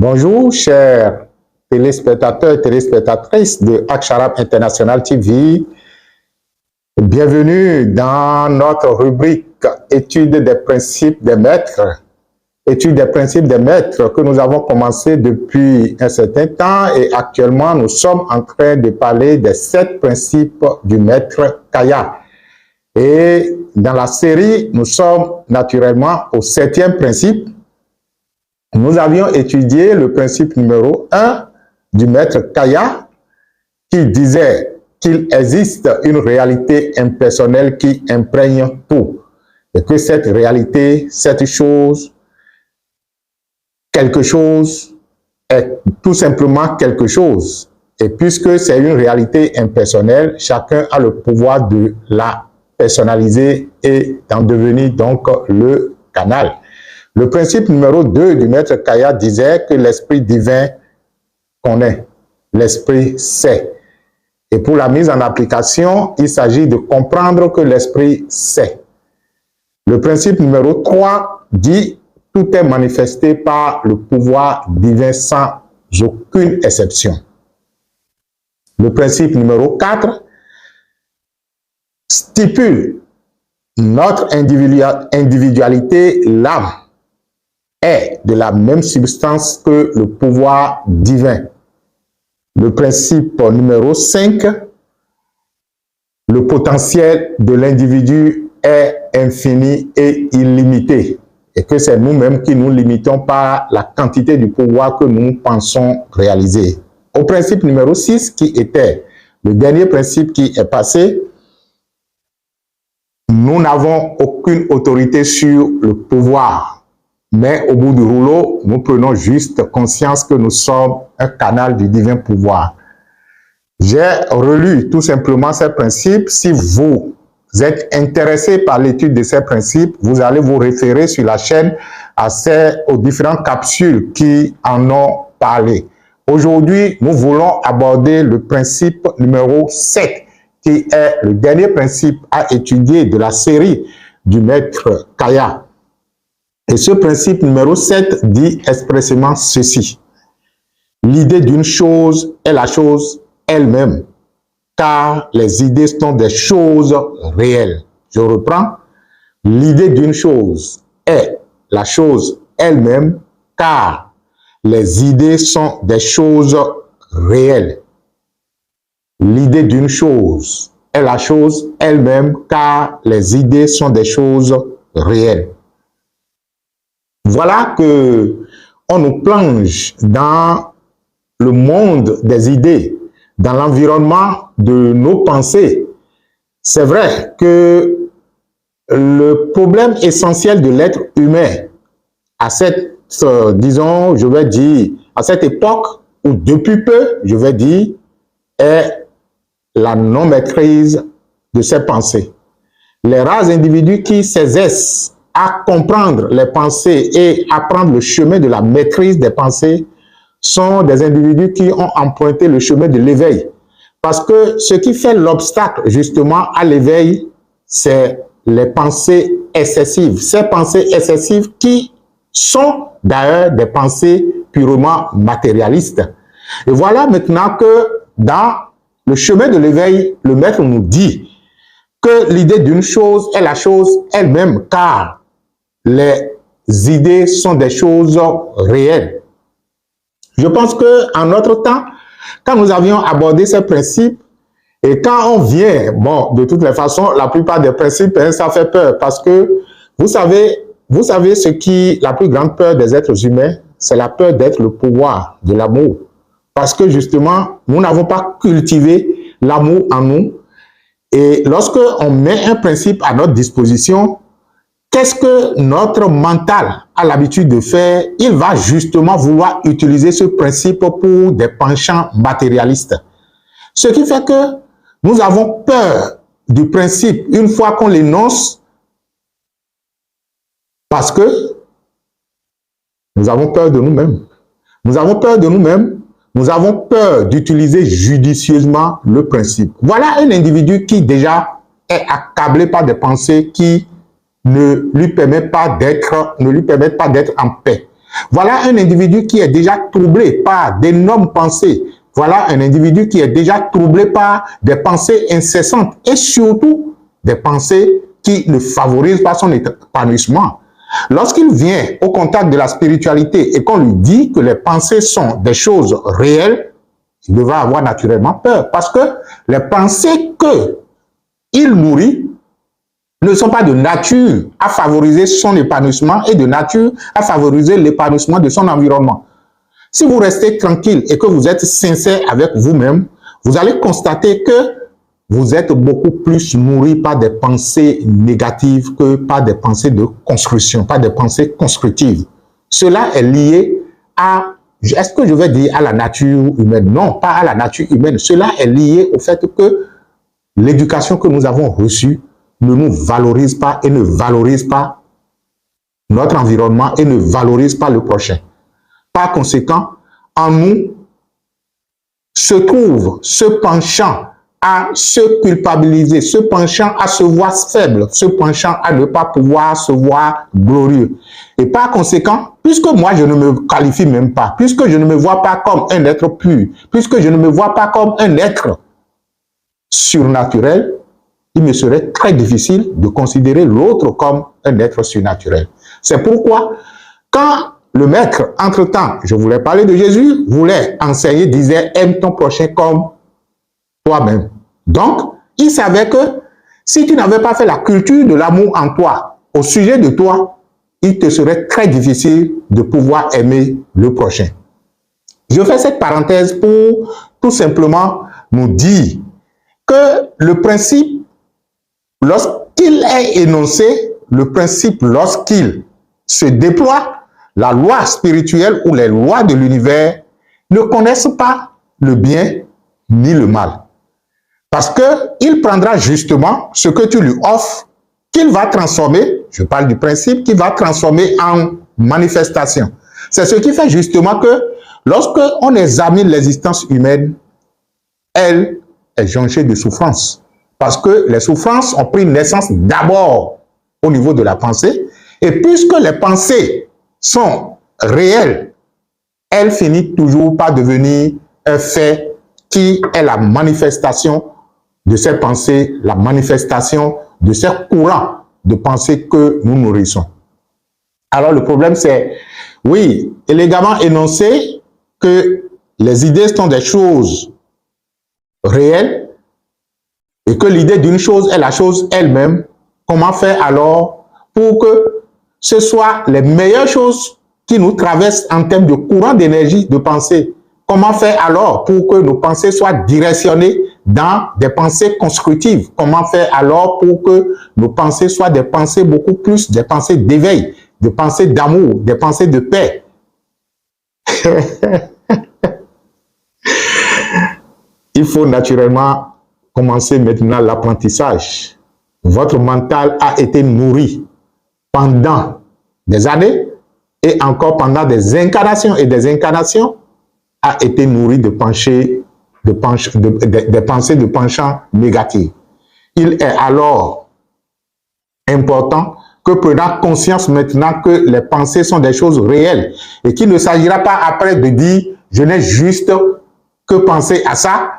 Bonjour, chers téléspectateurs et téléspectatrices de Aksharab International TV. Bienvenue dans notre rubrique Études des principes des maîtres. Études des principes des maîtres que nous avons commencé depuis un certain temps et actuellement nous sommes en train de parler des 7 principes du maître Kaya. Et dans la série, nous sommes naturellement au 7e principe. Nous avions étudié le principe numéro 1 du maître Kaya qui disait qu'il existe une réalité impersonnelle qui imprègne tout et que cette réalité, cette chose, quelque chose est tout simplement quelque chose. Et puisque c'est une réalité impersonnelle, chacun a le pouvoir de la personnaliser et d'en devenir donc le canal. Le principe numéro 2 du maître Kaya disait que l'esprit divin connaît, l'esprit sait. Et pour la mise en application, il s'agit de comprendre que l'esprit sait. Le principe numéro 3 dit tout est manifesté par le pouvoir divin sans aucune exception. Le principe numéro 4 stipule notre individualité, l'âme est de la même substance que le pouvoir divin. Le principe numéro 5, le potentiel de l'individu est infini et illimité et que c'est nous-mêmes qui nous limitons par la quantité du pouvoir que nous pensons réaliser. Au principe numéro 6, qui était le dernier principe qui est passé, nous n'avons aucune autorité sur le pouvoir. Mais au bout du rouleau, nous prenons juste conscience que nous sommes un canal du divin pouvoir. J'ai relu tout simplement ces principes. Si vous êtes intéressé par l'étude de ces principes, vous allez vous référer sur la chaîne aux différentes capsules qui en ont parlé. Aujourd'hui, nous voulons aborder le principe numéro 7, qui est le dernier principe à étudier de la série du maître Kaya. Et ce principe numéro 7 dit expressément ceci. L'idée d'une chose est la chose elle-même, car les idées sont des choses réelles. Je reprends. L'idée d'une chose est la chose elle-même, car les idées sont des choses réelles. L'idée d'une chose est la chose elle-même, car les idées sont des choses réelles. Voilà que on nous plonge dans le monde des idées, dans l'environnement de nos pensées. C'est vrai que le problème essentiel de l'être humain à cette, disons, je vais dire, à cette époque, ou depuis peu, je vais dire, est la non-maîtrise de ses pensées. Les rares individus qui saisissent à comprendre les pensées et à prendre le chemin de la maîtrise des pensées sont des individus qui ont emprunté le chemin de l'éveil. Parce que ce qui fait l'obstacle justement à l'éveil, c'est les pensées excessives. Ces pensées excessives qui sont d'ailleurs des pensées purement matérialistes. Et voilà maintenant que dans le chemin de l'éveil, le maître nous dit que l'idée d'une chose est la chose elle-même, car les idées sont des choses réelles. Je pense qu'en notre temps, quand nous avions abordé ces principes, et quand on vient, bon, de toutes les façons, la plupart des principes, hein, ça fait peur, parce que vous savez ce qui, la plus grande peur des êtres humains, c'est la peur d'être le pouvoir de l'amour. Parce que justement, nous n'avons pas cultivé l'amour en nous. Et lorsque on met un principe à notre disposition, qu'est-ce que notre mental a l'habitude de faire? Il va justement vouloir utiliser ce principe pour des penchants matérialistes. Ce qui fait que nous avons peur du principe une fois qu'on l'énonce, parce que nous avons peur de nous-mêmes. Nous avons peur de nous-mêmes, nous avons peur d'utiliser judicieusement le principe. Voilà un individu qui déjà est accablé par des pensées qui ne lui permettent pas d'être en paix. Voilà un individu qui est déjà troublé par d'énormes pensées. Voilà un individu qui est déjà troublé par des pensées incessantes et surtout des pensées qui ne favorisent pas son épanouissement. Lorsqu'il vient au contact de la spiritualité et qu'on lui dit que les pensées sont des choses réelles, il devra avoir naturellement peur parce que les pensées qu'il nourrit ne sont pas de nature à favoriser son épanouissement et de nature à favoriser l'épanouissement de son environnement. Si vous restez tranquille et que vous êtes sincère avec vous-même, vous allez constater que vous êtes beaucoup plus nourri par des pensées négatives que par des pensées de construction, par des pensées constructives. Cela est lié à, est-ce que je vais dire à la nature humaine? Non, pas à la nature humaine. Cela est lié au fait que l'éducation que nous avons reçue ne nous valorise pas et ne valorise pas notre environnement et ne valorise pas le prochain. Par conséquent, en nous se trouve ce penchant à se culpabiliser, ce penchant à se voir faible, ce penchant à ne pas pouvoir se voir glorieux. Et par conséquent, puisque moi je ne me qualifie même pas, puisque je ne me vois pas comme un être pur, puisque je ne me vois pas comme un être surnaturel, il me serait très difficile de considérer l'autre comme un être surnaturel. C'est pourquoi, quand le maître, entre-temps, je voulais parler de Jésus, voulait enseigner, disait, aime ton prochain comme toi-même. Donc, il savait que si tu n'avais pas fait la culture de l'amour en toi, au sujet de toi, il te serait très difficile de pouvoir aimer le prochain. Je fais cette parenthèse pour tout simplement nous dire que le principe, lorsqu'il est énoncé, le principe, lorsqu'il se déploie, la loi spirituelle ou les lois de l'univers ne connaissent pas le bien ni le mal. Parce qu'il prendra justement ce que tu lui offres, qu'il va transformer, je parle du principe, qu'il va transformer en manifestation. C'est ce qui fait justement que lorsque on examine l'existence humaine, elle est jonchée de souffrances. Parce que les souffrances ont pris naissance d'abord au niveau de la pensée. Et puisque les pensées sont réelles, elles finissent toujours par devenir un fait qui est la manifestation de ces pensées, la manifestation de ces courants de pensée que nous nourrissons. Alors le problème c'est, oui, élégamment énoncé que les idées sont des choses réelles et que l'idée d'une chose est la chose elle-même. Comment faire alors pour que ce soit les meilleures choses qui nous traversent en termes de courant d'énergie, de pensée? Comment faire alors pour que nos pensées soient directionnées dans des pensées constructives? Comment faire alors pour que nos pensées soient des pensées beaucoup plus, des pensées d'éveil, des pensées d'amour, des pensées de paix? Il faut naturellement commencer maintenant l'apprentissage. Votre mental a été nourri pendant des années et encore pendant des incarnations et des incarnations, a été nourri de pensées de penchants négatifs. Il est alors important que prenons conscience maintenant que les pensées sont des choses réelles et qu'il ne s'agira pas après de dire je n'ai juste que penser à ça.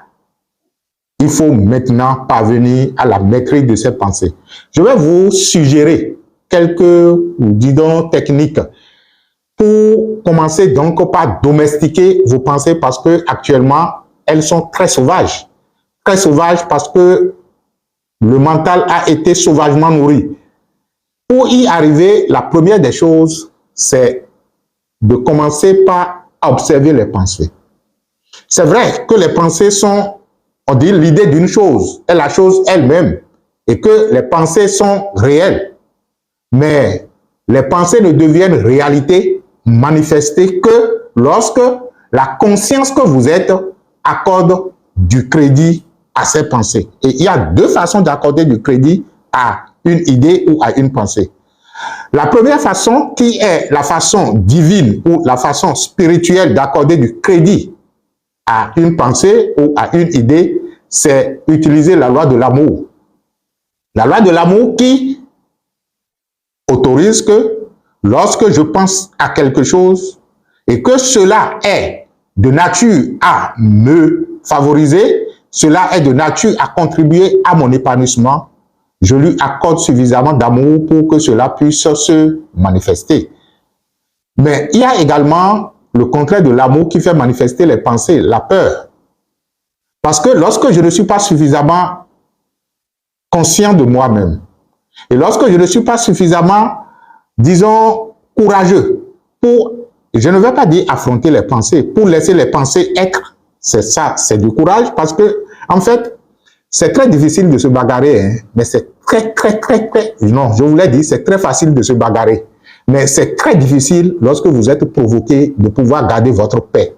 Il faut maintenant parvenir à la maîtrise de ces pensées. Je vais vous suggérer quelques, disons, techniques pour commencer donc par domestiquer vos pensées parce que actuellement elles sont très sauvages parce que le mental a été sauvagement nourri. Pour y arriver, la première des choses, c'est de commencer par observer les pensées. C'est vrai que les pensées sont, on dit, l'idée d'une chose est la chose elle-même et que les pensées sont réelles. Mais les pensées ne deviennent réalité manifestée que lorsque la conscience que vous êtes accorde du crédit à ces pensées. Et il y a deux façons d'accorder du crédit à une idée ou à une pensée. La première façon, qui est la façon divine ou la façon spirituelle d'accorder du crédit à une pensée ou à une idée, c'est utiliser la loi de l'amour. La loi de l'amour qui autorise que lorsque je pense à quelque chose et que cela est de nature à me favoriser, cela est de nature à contribuer à mon épanouissement, je lui accorde suffisamment d'amour pour que cela puisse se manifester. Mais il y a également le contraire de l'amour qui fait manifester les pensées, la peur. Parce que lorsque je ne suis pas suffisamment conscient de moi-même, et lorsque je ne suis pas suffisamment, disons, courageux pour, je ne vais pas dire affronter les pensées, pour laisser les pensées être, c'est ça, c'est du courage, parce que, en fait, c'est très difficile de se bagarrer, hein, mais c'est très, non, je vous l'ai dit, c'est très facile de se bagarrer, mais c'est très difficile lorsque vous êtes provoqué de pouvoir garder votre paix.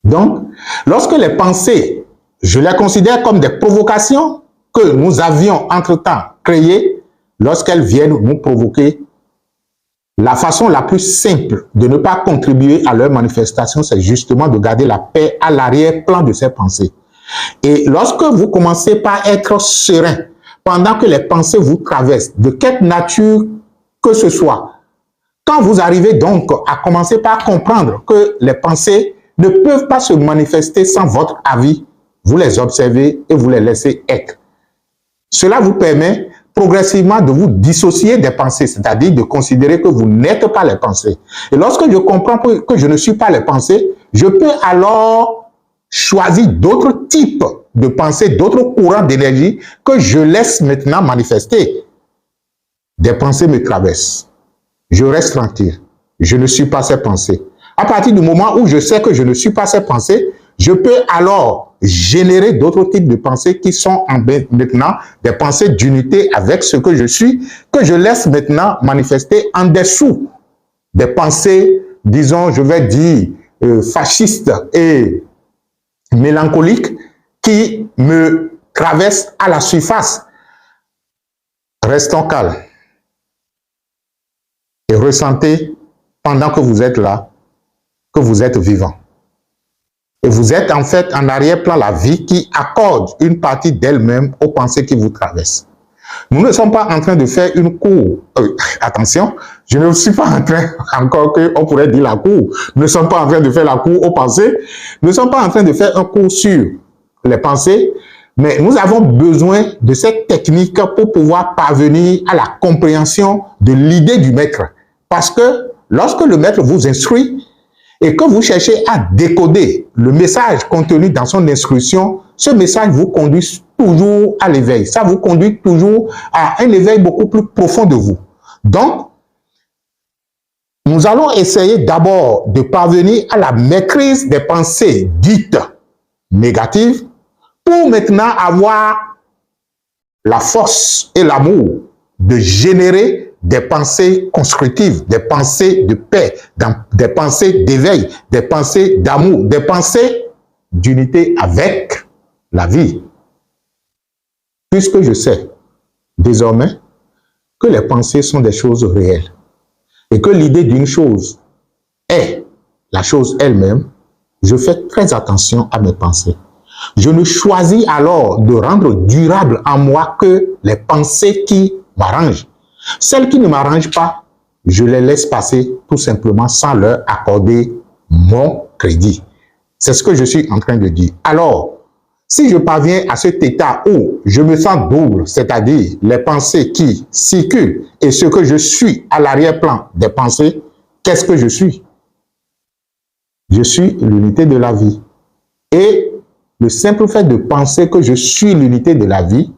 Donc, lorsque les pensées, je les considère comme des provocations que nous avions entre-temps créées, lorsqu'elles viennent nous provoquer, la façon la plus simple de ne pas contribuer à leur manifestation, c'est justement de garder la paix à l'arrière-plan de ces pensées. Et lorsque vous commencez par être serein, pendant que les pensées vous traversent, de quelque nature que ce soit, quand vous arrivez donc à commencer par comprendre que les pensées ne peuvent pas se manifester sans votre avis, vous les observez et vous les laissez être. Cela vous permet progressivement de vous dissocier des pensées, c'est-à-dire de considérer que vous n'êtes pas les pensées. Et lorsque je comprends que je ne suis pas les pensées, je peux alors choisir d'autres types de pensées, d'autres courants d'énergie que je laisse maintenant manifester. Des pensées me traversent. Je reste tranquille. Je ne suis pas ces pensées. À partir du moment où je sais que je ne suis pas ces pensées, je peux alors générer d'autres types de pensées qui sont maintenant des pensées d'unité avec ce que je suis, que je laisse maintenant manifester en dessous des pensées, disons, je vais dire, fascistes et mélancoliques qui me traversent à la surface. Restons calmes et ressentez pendant que vous êtes là, que vous êtes vivant. Et vous êtes en fait en arrière-plan la vie qui accorde une partie d'elle-même aux pensées qui vous traversent. Nous ne sommes pas en train de faire une cour. Attention, je ne suis pas en train, encore qu'on pourrait dire la cour. Nous ne sommes pas en train de faire la cour aux pensées. Nous ne sommes pas en train de faire un cours sur les pensées. Mais nous avons besoin de cette technique pour pouvoir parvenir à la compréhension de l'idée du maître. Parce que lorsque le maître vous instruit, et que vous cherchez à décoder le message contenu dans son instruction, ce message vous conduit toujours à l'éveil. Ça vous conduit toujours à un éveil beaucoup plus profond de vous. Donc, nous allons essayer d'abord de parvenir à la maîtrise des pensées dites négatives pour maintenant avoir la force et l'amour de générer des pensées constructives, des pensées de paix, des pensées d'éveil, des pensées d'amour, des pensées d'unité avec la vie. Puisque je sais désormais que les pensées sont des choses réelles et que l'idée d'une chose est la chose elle-même, je fais très attention à mes pensées. Je ne choisis alors de rendre durable en moi que les pensées qui m'arrangent. Celles qui ne m'arrangent pas, je les laisse passer tout simplement sans leur accorder mon crédit. C'est ce que je suis en train de dire. Alors, si je parviens à cet état où je me sens double, c'est-à-dire les pensées qui circulent et ce que je suis à l'arrière-plan des pensées, qu'est-ce que je suis? Je suis l'unité de la vie. Et le simple fait de penser que je suis l'unité de la vie,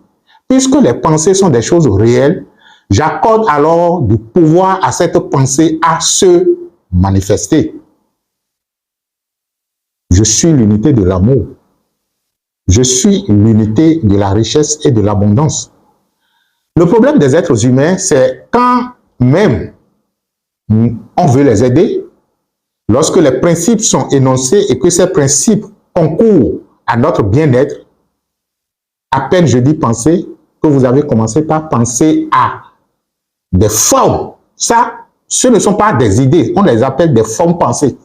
puisque les pensées sont des choses réelles, j'accorde alors du pouvoir à cette pensée à se manifester. Je suis l'unité de l'amour. Je suis l'unité de la richesse et de l'abondance. Le problème des êtres humains, c'est quand même on veut les aider, lorsque les principes sont énoncés et que ces principes concourent à notre bien-être, à peine je dis penser, que vous avez commencé par penser à des formes. Ça, ce ne sont pas des idées, on les appelle des formes pensées.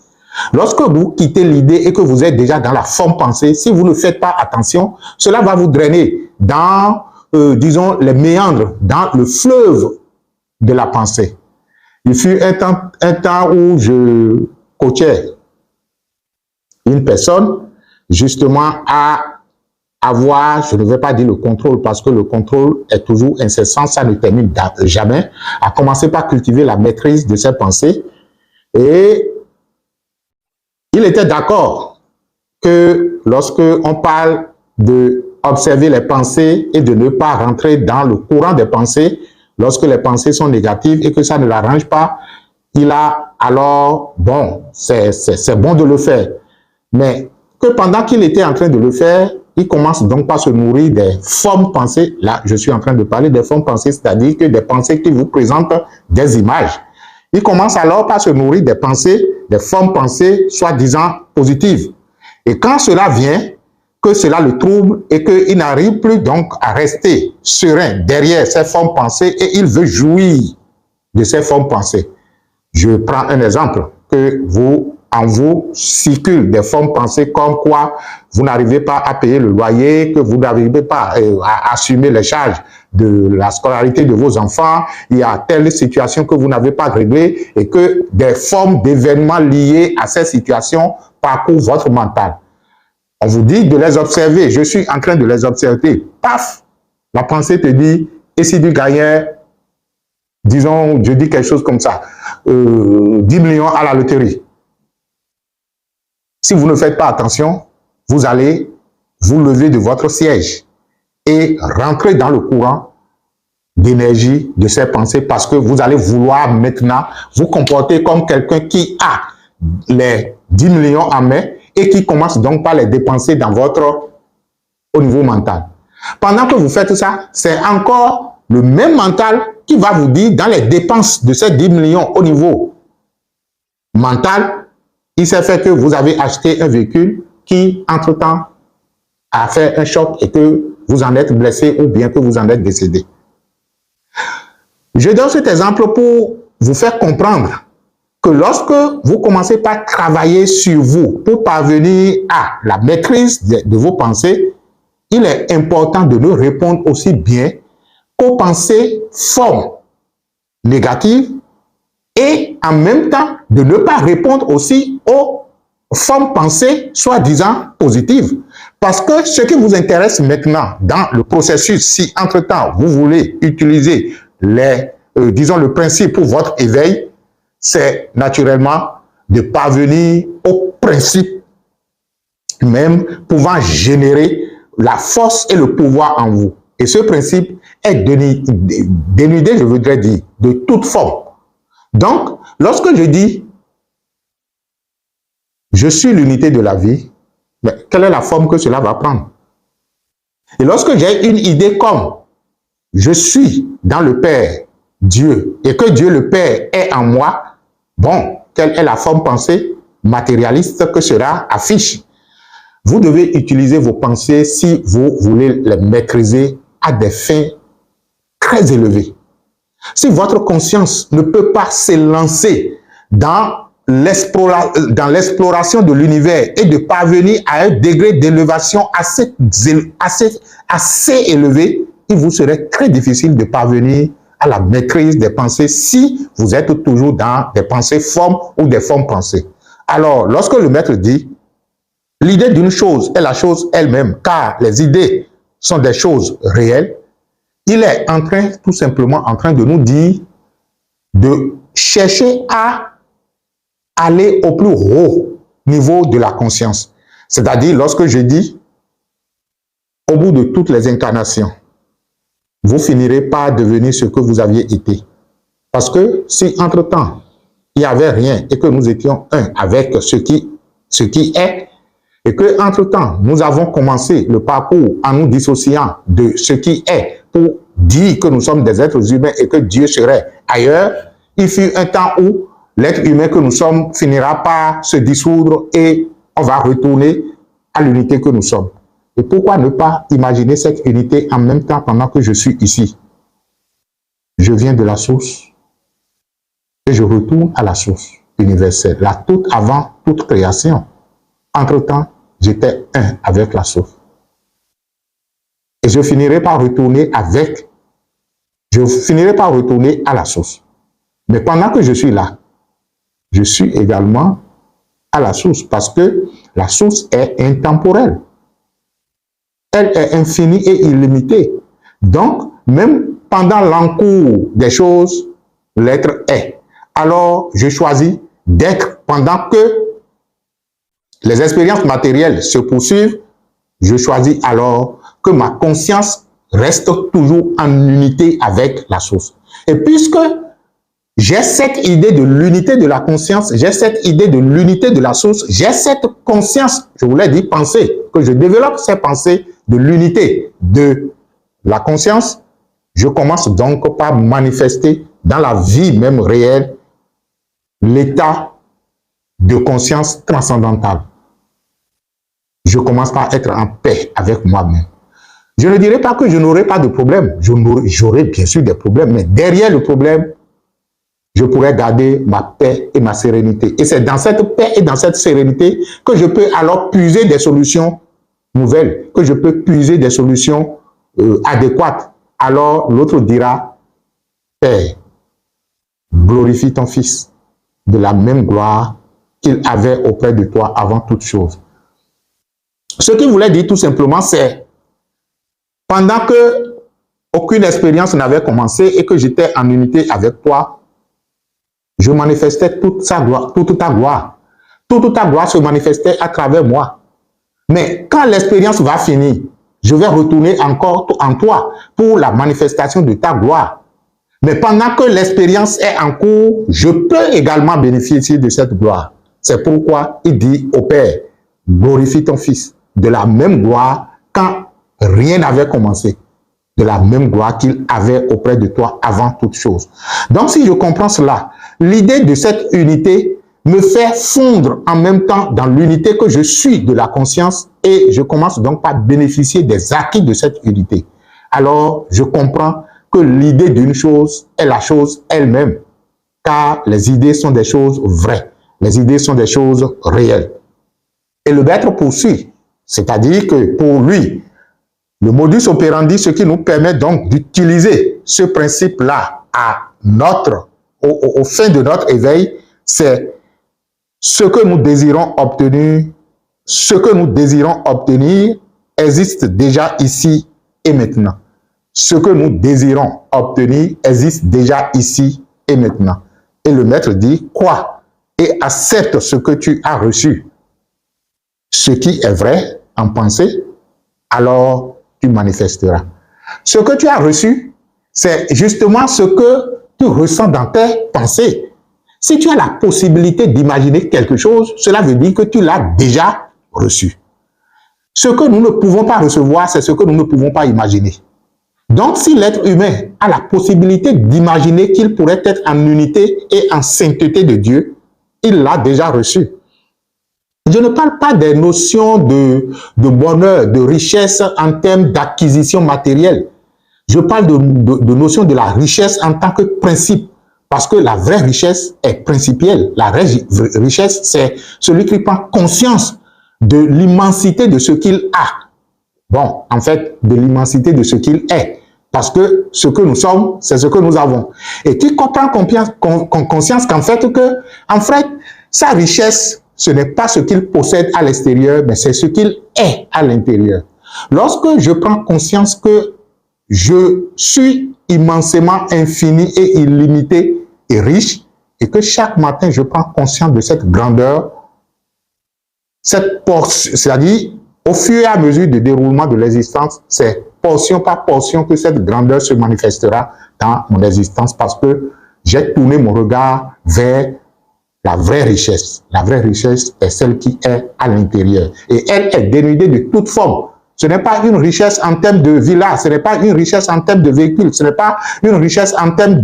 Lorsque vous quittez l'idée et que vous êtes déjà dans la forme pensée, si vous ne faites pas attention, cela va vous drainer dans, disons, les méandres, dans le fleuve de la pensée. Il fut un temps où je coachais une personne justement à avoir, je ne vais pas dire le contrôle, parce que le contrôle est toujours incessant, ça ne termine jamais, à commencer par cultiver la maîtrise de ses pensées. Et il était d'accord que lorsque on parle d'observer les pensées et de ne pas rentrer dans le courant des pensées, lorsque les pensées sont négatives et que ça ne l'arrange pas, il a alors, bon, c'est bon de le faire. Mais que pendant qu'il était en train de le faire, il commence donc par se nourrir des formes pensées. Là, je suis en train de parler des formes pensées, c'est-à-dire que des pensées qui vous présentent des images. Il commence alors par se nourrir des pensées, des formes pensées, soi-disant positives. Et quand cela vient, que cela le trouble et qu'il n'arrive plus donc à rester serein derrière ces formes pensées et il veut jouir de ces formes pensées. Je prends un exemple, que en vous circulent des formes pensées comme quoi vous n'arrivez pas à payer le loyer, que vous n'arrivez pas à assumer les charges de la scolarité de vos enfants, il y a telle situation que vous n'avez pas réglée et que des formes d'événements liés à ces situations parcourent votre mental. On vous dit de les observer, je suis en train de les observer, paf, la pensée te dit, et si tu gagnais, disons, je dis quelque chose comme ça, 10 millions à la loterie. Si vous ne faites pas attention, vous allez vous lever de votre siège et rentrer dans le courant d'énergie de ces pensées parce que vous allez vouloir maintenant vous comporter comme quelqu'un qui a les 10 millions en main et qui commence donc par les dépenser au niveau mental. Pendant que vous faites ça, c'est encore le même mental qui va vous dire dans les dépenses de ces 10 millions au niveau mental, il s'est fait que vous avez acheté un véhicule qui, entre-temps, a fait un choc et que vous en êtes blessé ou bien que vous en êtes décédé. Je donne cet exemple pour vous faire comprendre que lorsque vous commencez par travailler sur vous pour parvenir à la maîtrise de vos pensées, il est important de ne répondre aussi bien qu'aux pensées formes négatives et en même temps de ne pas répondre aussi aux formes pensées soi-disant positives. Parce que ce qui vous intéresse maintenant dans le processus, si entre-temps vous voulez utiliser disons le principe pour votre éveil, c'est naturellement de parvenir au principe même pouvant générer la force et le pouvoir en vous. Et ce principe est dénudé, je voudrais dire, de toute forme. Donc, lorsque je dis je suis l'unité de la vie, mais quelle est la forme que cela va prendre? Et lorsque j'ai une idée comme je suis dans le Père, Dieu, et que Dieu le Père est en moi, bon, quelle est la forme pensée matérialiste que cela affiche? Vous devez utiliser vos pensées si vous voulez les maîtriser à des fins très élevées. Si votre conscience ne peut pas s'élancer dans l'exploration de l'univers et de parvenir à un degré d'élévation assez élevé, il vous serait très difficile de parvenir à la maîtrise des pensées si vous êtes toujours dans des pensées formes ou des formes pensées. Alors, lorsque le maître dit l'idée d'une chose est la chose elle-même, car les idées sont des choses réelles, il est tout simplement en train de nous dire de chercher à aller au plus haut niveau de la conscience. C'est-à-dire, lorsque je dis, au bout de toutes les incarnations, vous finirez par devenir ce que vous aviez été. Parce que si entre-temps, il n'y avait rien et que nous étions un avec ce qui est, et que entre-temps, nous avons commencé le parcours en nous dissociant de ce qui est pour dire que nous sommes des êtres humains et que Dieu serait ailleurs, il fut un temps où l'être humain que nous sommes finira par se dissoudre et on va retourner à l'unité que nous sommes. Et pourquoi ne pas imaginer cette unité en même temps pendant que je suis ici? Je viens de la source et je retourne à la source universelle, la toute avant toute création. Entre-temps, j'étais un avec la source. Et je finirai par retourner à la source. Mais pendant que je suis là, je suis également à la source parce que la source est intemporelle. Elle est infinie et illimitée. Donc, même pendant l'encours des choses, l'être est. Alors, je choisis d'être pendant que les expériences matérielles se poursuivent. Je choisis alors que ma conscience reste toujours en unité avec la source. Et puisque j'ai cette idée de l'unité de la conscience, j'ai cette idée de l'unité de la source, j'ai cette conscience, je vous l'ai dit, pensée, que je développe ces pensées de l'unité de la conscience, je commence donc par manifester dans la vie même réelle l'état de conscience transcendantale. Je commence par être en paix avec moi-même. Je ne dirais pas que je n'aurai pas de problème. J'aurai bien sûr des problèmes, mais derrière le problème, je pourrais garder ma paix et ma sérénité. Et c'est dans cette paix et dans cette sérénité que je peux alors puiser des solutions nouvelles, que je peux puiser des solutions adéquates. Alors l'autre dira, Père, glorifie ton Fils de la même gloire qu'il avait auprès de toi avant toute chose. Ce qu'il voulait dire tout simplement, c'est pendant que aucune expérience n'avait commencé et que j'étais en unité avec toi, je manifestais toute sa gloire, toute ta gloire. Toute ta gloire se manifestait à travers moi. Mais quand l'expérience va finir, je vais retourner encore en toi pour la manifestation de ta gloire. Mais pendant que l'expérience est en cours, je peux également bénéficier de cette gloire. C'est pourquoi il dit au Père, glorifie ton Fils de la même gloire quand rien n'avait commencé, de la même gloire qu'il avait auprès de toi avant toute chose. Donc si je comprends cela, l'idée de cette unité me fait fondre en même temps dans l'unité que je suis de la conscience et je commence donc par bénéficier des acquis de cette unité. Alors je comprends que l'idée d'une chose est la chose elle-même, car les idées sont des choses vraies, les idées sont des choses réelles. Et le maître poursuit, c'est-à-dire que pour lui, le modus operandi, ce qui nous permet donc d'utiliser ce principe-là au fin de notre éveil, c'est ce que nous désirons obtenir, ce que nous désirons obtenir existe déjà ici et maintenant. Ce que nous désirons obtenir existe déjà ici et maintenant. Et le maître dit, crois et accepte ce que tu as reçu. Ce qui est vrai en pensée, alors tu manifesteras. Ce que tu as reçu, c'est justement ce que tu ressens dans tes pensées. Si tu as la possibilité d'imaginer quelque chose, cela veut dire que tu l'as déjà reçu. Ce que nous ne pouvons pas recevoir, c'est ce que nous ne pouvons pas imaginer. Donc, si l'être humain a la possibilité d'imaginer qu'il pourrait être en unité et en sainteté de Dieu, il l'a déjà reçu. Je ne parle pas des notions de bonheur, de richesse en termes d'acquisition matérielle. Je parle de notion de la richesse en tant que principe. Parce que la vraie richesse est principielle. La vraie richesse, c'est celui qui prend conscience de l'immensité de ce qu'il a. Bon, en fait, de l'immensité de ce qu'il est. Parce que ce que nous sommes, c'est ce que nous avons. Et qui prend conscience qu'en fait, sa richesse, ce n'est pas ce qu'il possède à l'extérieur, mais c'est ce qu'il est à l'intérieur. Lorsque je prends conscience que je suis immensément infini et illimité et riche, et que chaque matin je prends conscience de cette grandeur, cette portion, c'est-à-dire au fur et à mesure du déroulement de l'existence, c'est portion par portion que cette grandeur se manifestera dans mon existence, parce que j'ai tourné mon regard vers la vraie richesse. La vraie richesse est celle qui est à l'intérieur, et elle est dénudée de toute forme. Ce n'est pas une richesse en termes de villa, ce n'est pas une richesse en termes de véhicules, ce n'est pas une richesse en termes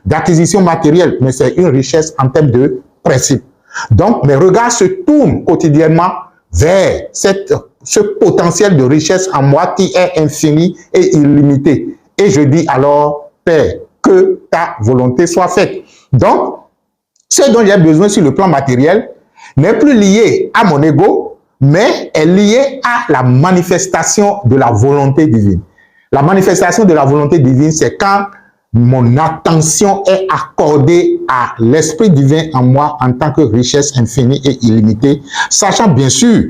d'acquisition matérielle, mais c'est une richesse en termes de principe. Donc, mes regards se tournent quotidiennement vers ce potentiel de richesse en moi qui est infini et illimité. Et je dis alors, Père, que ta volonté soit faite. Donc, ce dont j'ai besoin sur le plan matériel n'est plus lié à mon ego, mais est lié à la manifestation de la volonté divine. La manifestation de la volonté divine, c'est quand mon attention est accordée à l'Esprit divin en moi en tant que richesse infinie et illimitée, sachant bien sûr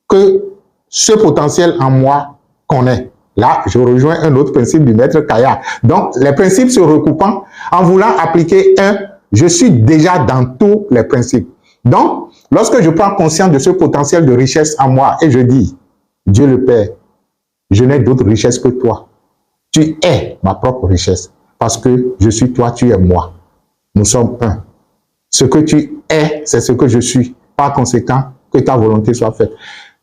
que ce potentiel en moi connaît. Là, je rejoins un autre principe du maître Kaya. Donc, les principes se recoupant, en voulant appliquer un, je suis déjà dans tous les principes. Donc, lorsque je prends conscience de ce potentiel de richesse en moi et je dis, Dieu le Père, je n'ai d'autre richesse que toi. Tu es ma propre richesse. Parce que je suis toi, tu es moi. Nous sommes un. Ce que tu es, c'est ce que je suis. Par conséquent, que ta volonté soit faite.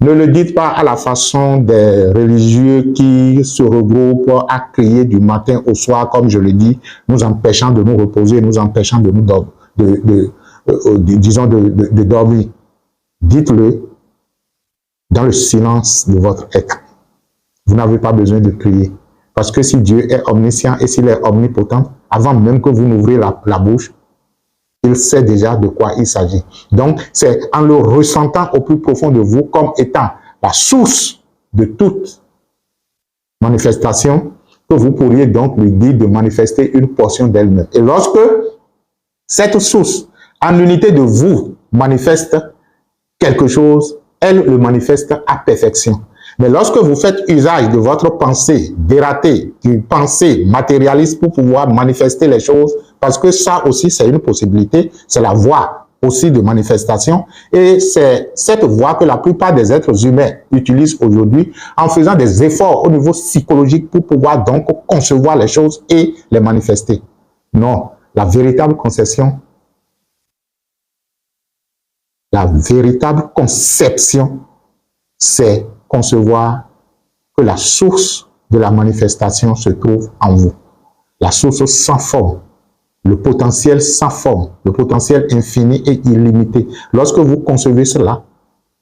Ne le dites pas à la façon des religieux qui se regroupent à crier du matin au soir, comme je le dis, nous empêchant de nous reposer, nous empêchant de nous de dormir. Dites-le dans le silence de votre être. Vous n'avez pas besoin de crier. Parce que si Dieu est omniscient et s'il est omnipotent, avant même que vous n'ouvriez la bouche, il sait déjà de quoi il s'agit. Donc, c'est en le ressentant au plus profond de vous comme étant la source de toute manifestation que vous pourriez donc lui dire de manifester une portion d'elle-même. Et lorsque cette source, en unité de vous, manifeste quelque chose, elle le manifeste à perfection. Mais lorsque vous faites usage de votre pensée dératée, d'une pensée matérialiste pour pouvoir manifester les choses, parce que ça aussi c'est une possibilité, c'est la voie aussi de manifestation, et c'est cette voie que la plupart des êtres humains utilisent aujourd'hui en faisant des efforts au niveau psychologique pour pouvoir donc concevoir les choses et les manifester. Non, la véritable conception, c'est concevoir que la source de la manifestation se trouve en vous. La source sans forme, le potentiel sans forme, le potentiel infini et illimité. Lorsque vous concevez cela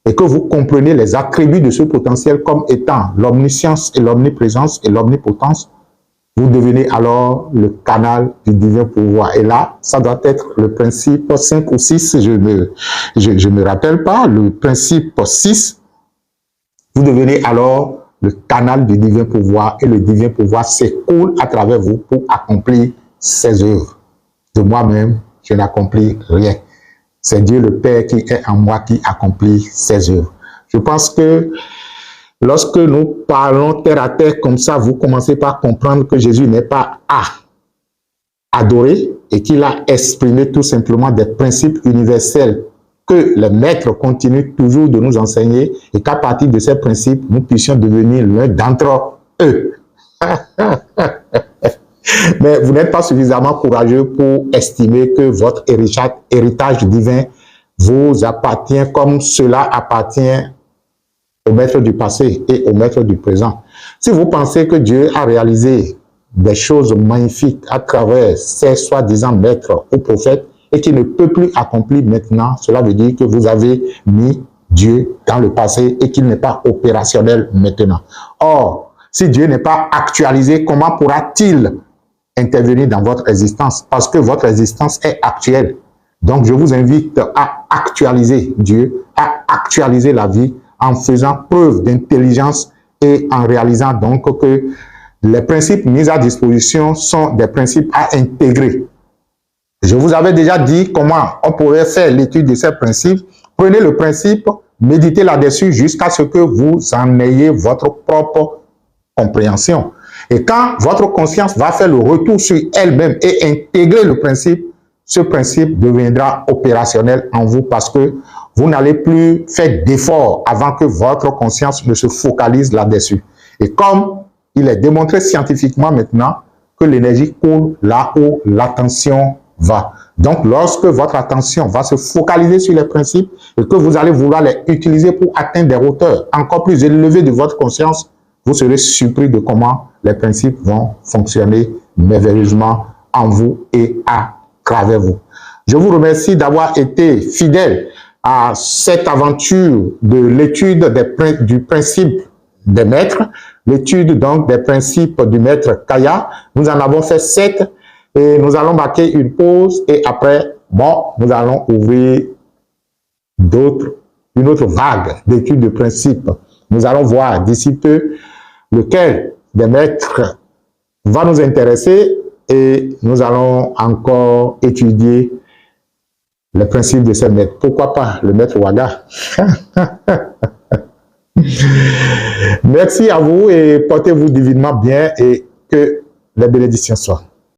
et que vous comprenez les attributs de ce potentiel comme étant l'omniscience et l'omniprésence et l'omnipotence, vous devenez alors le canal du divin pouvoir. Et là, ça doit être le principe 5 ou 6, je me rappelle pas, le principe 6. Vous devenez alors le canal du divin pouvoir et le divin pouvoir s'écoule à travers vous pour accomplir ses œuvres. De moi-même, je n'accomplis rien. C'est Dieu le Père qui est en moi qui accomplit ses œuvres. Je pense que lorsque nous parlons terre à terre comme ça, vous commencez par comprendre que Jésus n'est pas à adorer et qu'il a exprimé tout simplement des principes universels que les maîtres continuent toujours de nous enseigner et qu'à partir de ces principes, nous puissions devenir l'un d'entre eux. Mais vous n'êtes pas suffisamment courageux pour estimer que votre héritage divin vous appartient comme cela appartient au maître du passé et au maître du présent. Si vous pensez que Dieu a réalisé des choses magnifiques à travers ces soi-disant maîtres ou prophètes, et qui ne peut plus accomplir maintenant, cela veut dire que vous avez mis Dieu dans le passé et qu'il n'est pas opérationnel maintenant. Or, si Dieu n'est pas actualisé, comment pourra-t-il intervenir dans votre existence? Parce que votre existence est actuelle. Donc, je vous invite à actualiser Dieu, à actualiser la vie en faisant preuve d'intelligence et en réalisant donc que les principes mis à disposition sont des principes à intégrer. Je vous avais déjà dit comment on pourrait faire l'étude de ces principes. Prenez le principe, méditez là-dessus jusqu'à ce que vous en ayez votre propre compréhension. Et quand votre conscience va faire le retour sur elle-même et intégrer le principe, ce principe deviendra opérationnel en vous parce que vous n'allez plus faire d'efforts avant que votre conscience ne se focalise là-dessus. Et comme il est démontré scientifiquement maintenant que l'énergie coule là où l'attention va. Donc, lorsque votre attention va se focaliser sur les principes et que vous allez vouloir les utiliser pour atteindre des hauteurs encore plus élevées de votre conscience, vous serez surpris de comment les principes vont fonctionner merveilleusement en vous et à travers vous. Je vous remercie d'avoir été fidèle à cette aventure de l'étude du principe des maîtres, l'étude donc des principes du maître Kaya. Nous en avons fait 7. Et nous allons marquer une pause et après, nous allons ouvrir une autre vague d'études de principes. Nous allons voir d'ici peu lequel des maîtres va nous intéresser et nous allons encore étudier les principes de ces maîtres. Pourquoi pas le maître Ouaga? Merci à vous et portez-vous divinement bien et que les bénédictions soient.